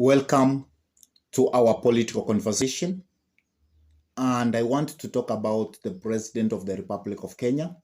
Welcome to our political conversation. And I want to talk about the President of the Republic of Kenya,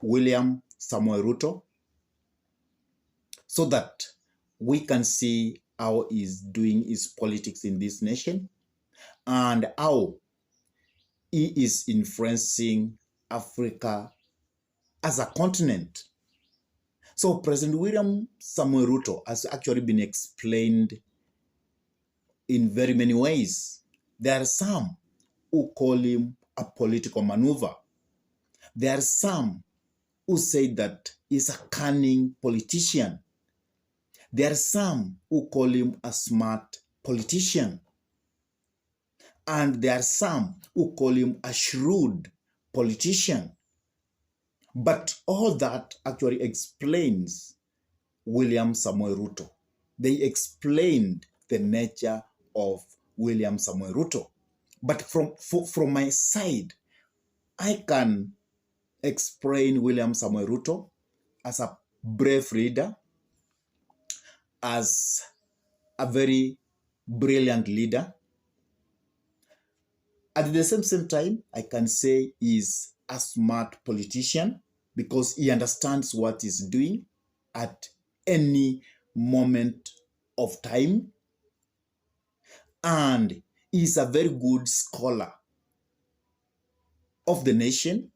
William Samoei Ruto, so that we can see how he's doing his politics in this nation and how he is influencing Africa as a continent. So President William Samoei Ruto has actually been explained in very many ways. There are some who call him a political maneuver. There are some who say that he's a cunning politician. There are some who call him a smart politician. And there are some who call him a shrewd politician. But all that actually explains William Samoei Ruto. They explained the nature of William Samoei Ruto. But from my side, I can explain William Samoei Ruto as a brave leader, as a very brilliant leader. At the same time, I can say he's a smart politician because he understands what he's doing at any moment of time. And he's a very good scholar of the nation.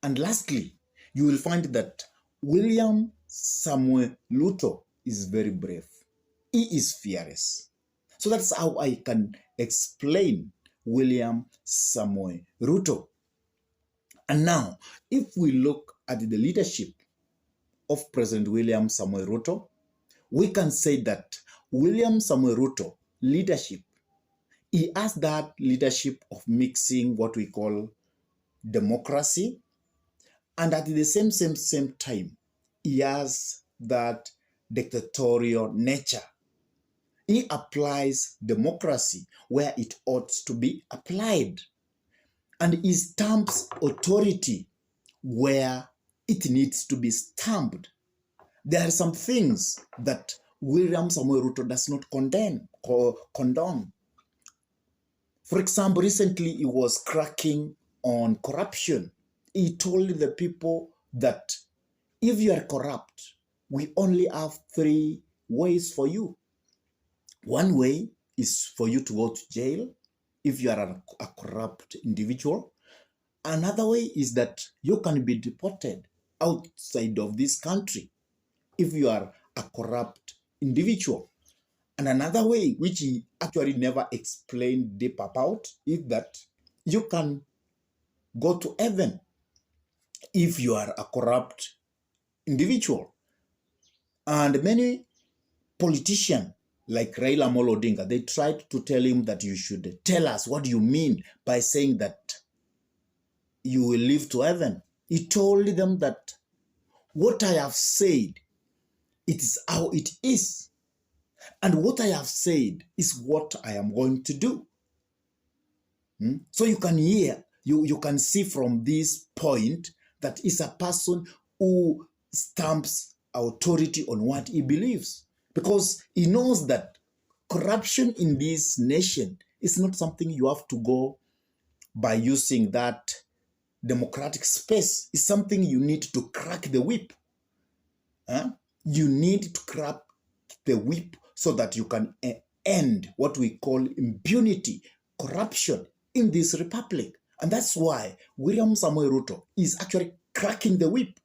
And lastly, you will find that William Samoei Ruto is very brave. He is fearless. So that's how I can explain William Samoei Ruto. And now, if we look at the leadership of President William Samoei Ruto, we can say that William Samoei Ruto leadership, he has that leadership of mixing what we call democracy, and at the same time, he has that dictatorial nature. He applies democracy where it ought to be applied, and he stamps authority where it needs to be stamped. There are some things that William Samoei Ruto does not condone. For example, recently he was cracking on corruption. He told the people that if you are corrupt, we only have 3 ways for you. One way is for you to go to jail if you are a corrupt individual. Another way is that you can be deported outside of this country if you are a corrupt individual. And another way, which he actually never explained deep about, is that you can go to heaven if you are a corrupt individual. And many politicians like Raila Amolo Odinga, they tried to tell him that you should tell us what you mean by saying that you will live to heaven. He told them that what I have said, it is how it is. And what I have said is what I am going to do. So you can hear, you can see from this point that is a person who stamps authority on what he believes, because he knows that corruption in this nation is not something you have to go by using that democratic space. It's something you need to crack the whip. You need to crack the whip so that you can end what we call impunity, corruption in this republic. And that's why William Samoei Ruto is actually cracking the whip.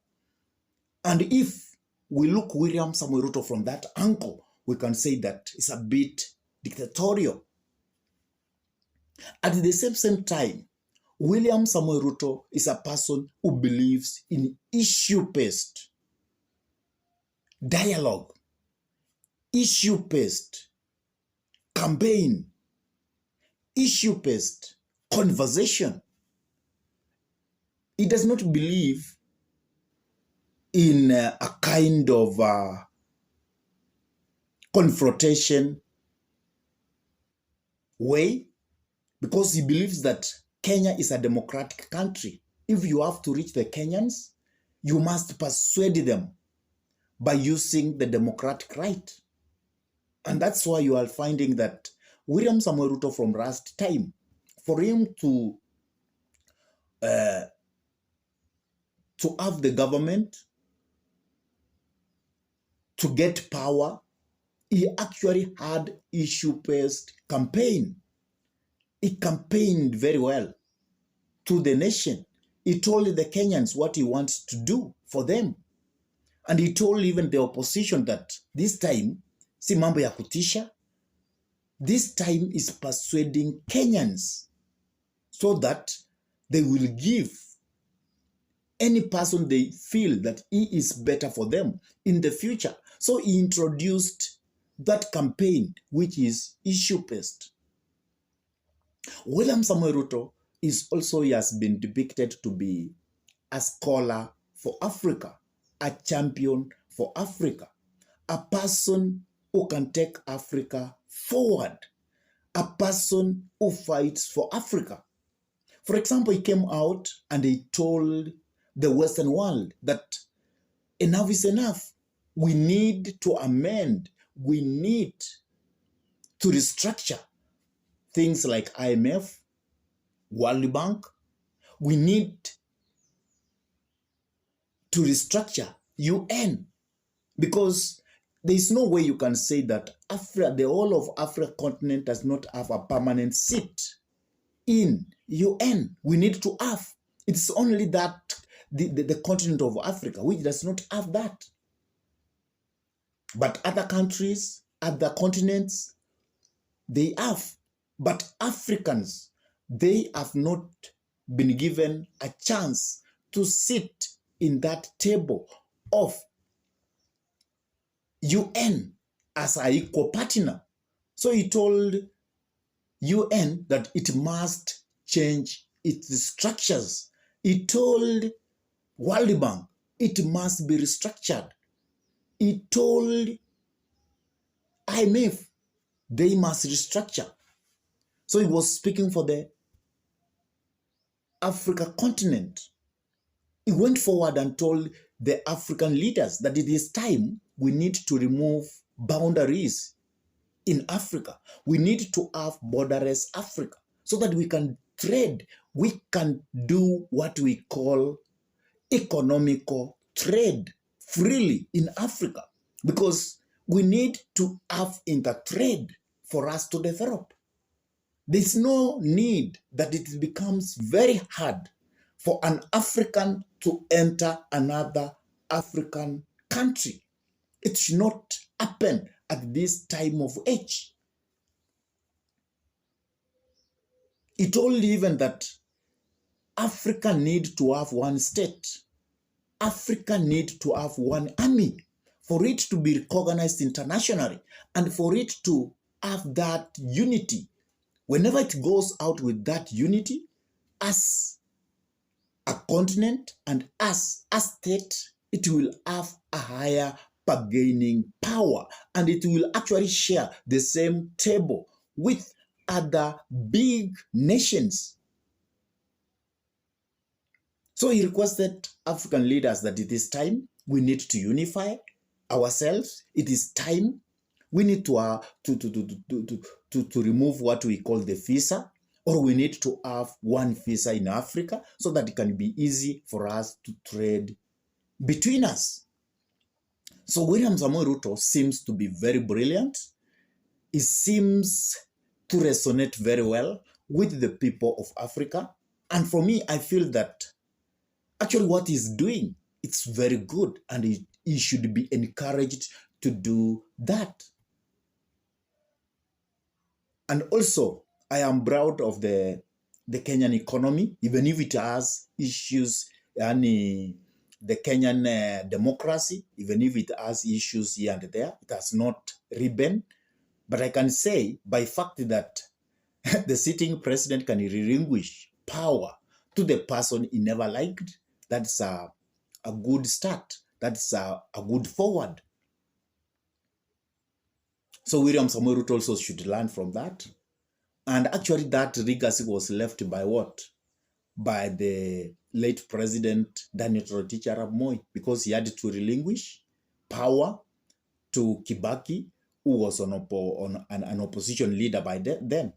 And if we look William Samoei Ruto from that angle, we can say that it's a bit dictatorial. At the same time, William Samoei Ruto is a person who believes in issue-based dialogue, issue-based campaign, issue-based conversation. He does not believe in a kind of confrontation way, because he believes that Kenya is a democratic country. If you have to reach the Kenyans, you must persuade them by using the democratic right. And that's why you are finding that William Samuel Ruto from last time, for him uh, to have the government, to get power, he actually had issue-based campaign. He campaigned very well to the nation. He told the Kenyans what he wants to do for them. And he told even the opposition that this time, si mambo ya kutisha, this time is persuading Kenyans so that they will give any person they feel that he is better for them in the future. So he introduced that campaign, which is issue-based. William Samuel Ruto is also, he has been depicted to be a scholar for Africa, a champion for Africa, a person who can take Africa forward, a person who fights for Africa. For example, he came out and he told the Western world that enough is enough. We need to amend. We need to restructure things like IMF, World Bank. We need to restructure UN, because there is no way you can say that Africa, the whole of Africa continent does not have a permanent seat in UN. We need to have. It's only that the continent of Africa which does not have that. But other countries, other continents, they have. But Africans, they have not been given a chance to sit in that table of UN as an equal partner. So he told UN that it must change its structures. He told World Bank it must be restructured. He told IMF they must restructure. So he was speaking for the Africa continent. He went forward and told the African leaders that it is time we need to remove boundaries in Africa. We need to have borderless Africa so that we can trade. We can do what we call economical trade freely in Africa, because we need to have intertrade for us to develop. There's no need that it becomes very hard for an African to enter another African country. It should not happen at this time of age. He told even that Africa need to have one state. Africa need to have one army for it to be recognized internationally and for it to have that unity. Whenever it goes out with that unity as a continent and as a state, it will have a higher bargaining power and it will actually share the same table with other big nations. So he requested African leaders that it is time we need to unify ourselves. It is time we need to remove what we call the visa, or we need to have one visa in Africa so that it can be easy for us to trade between us. So William Samoei Ruto seems to be very brilliant. He seems to resonate very well with the people of Africa. And for me, I feel that actually what he's doing, it's very good, and he should be encouraged to do that. And also, I am proud of the Kenyan economy, even if it has issues, the Kenyan democracy, even if it has issues here and there, it has not ribbon. But I can say, by fact that the sitting president can relinquish power to the person he never liked, that's a good start. That's a good forward. So William Samoei Ruto also should learn from that. And actually that legacy was left by what? By the late President Daniel Toroitich Arap Moi, because he had to relinquish power to Kibaki, who was an opposition leader by then.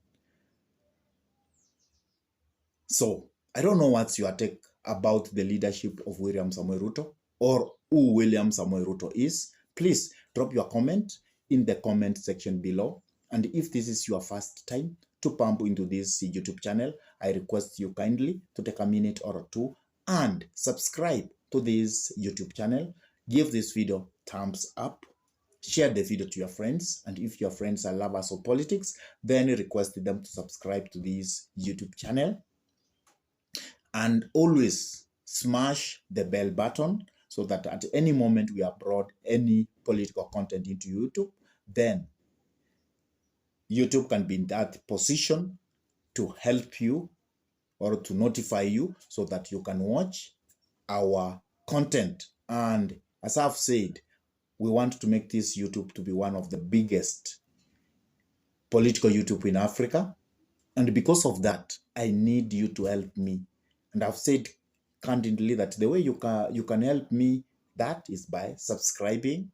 So I don't know what's your take about the leadership of William Samoei Ruto, or who William Samoei Ruto is. Please drop your comment in the comment section below. And if this is your first time to pump into this YouTube channel, I request you kindly to take a minute or two and subscribe to this YouTube channel. Give this video thumbs up. Share the video to your friends. And if your friends are lovers of politics, then request them to subscribe to this YouTube channel. And always smash the bell button so that at any moment we upload any political content into YouTube, then YouTube can be in that position to help you or to notify you so that you can watch our content. And as I've said, we want to make this YouTube to be one of the biggest political YouTube in Africa. And because of that, I need you to help me. And I've said candidly that the way you can help me, that is by subscribing,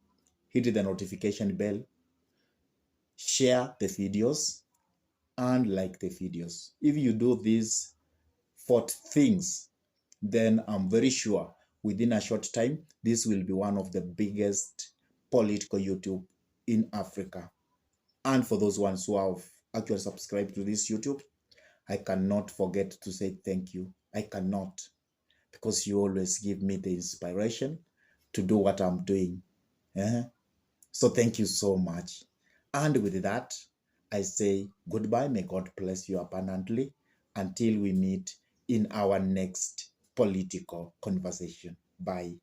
hit the notification bell, share the videos, and like the videos. If you do these 4 things, then I'm very sure within a short time, this will be one of the biggest political YouTube in Africa. And for those ones who have actually subscribed to this YouTube, I cannot forget to say thank you. I cannot, because you always give me the inspiration to do what I'm doing. So thank you so much. And with that, I say goodbye. May God bless you abundantly until we meet in our next political conversation. Bye.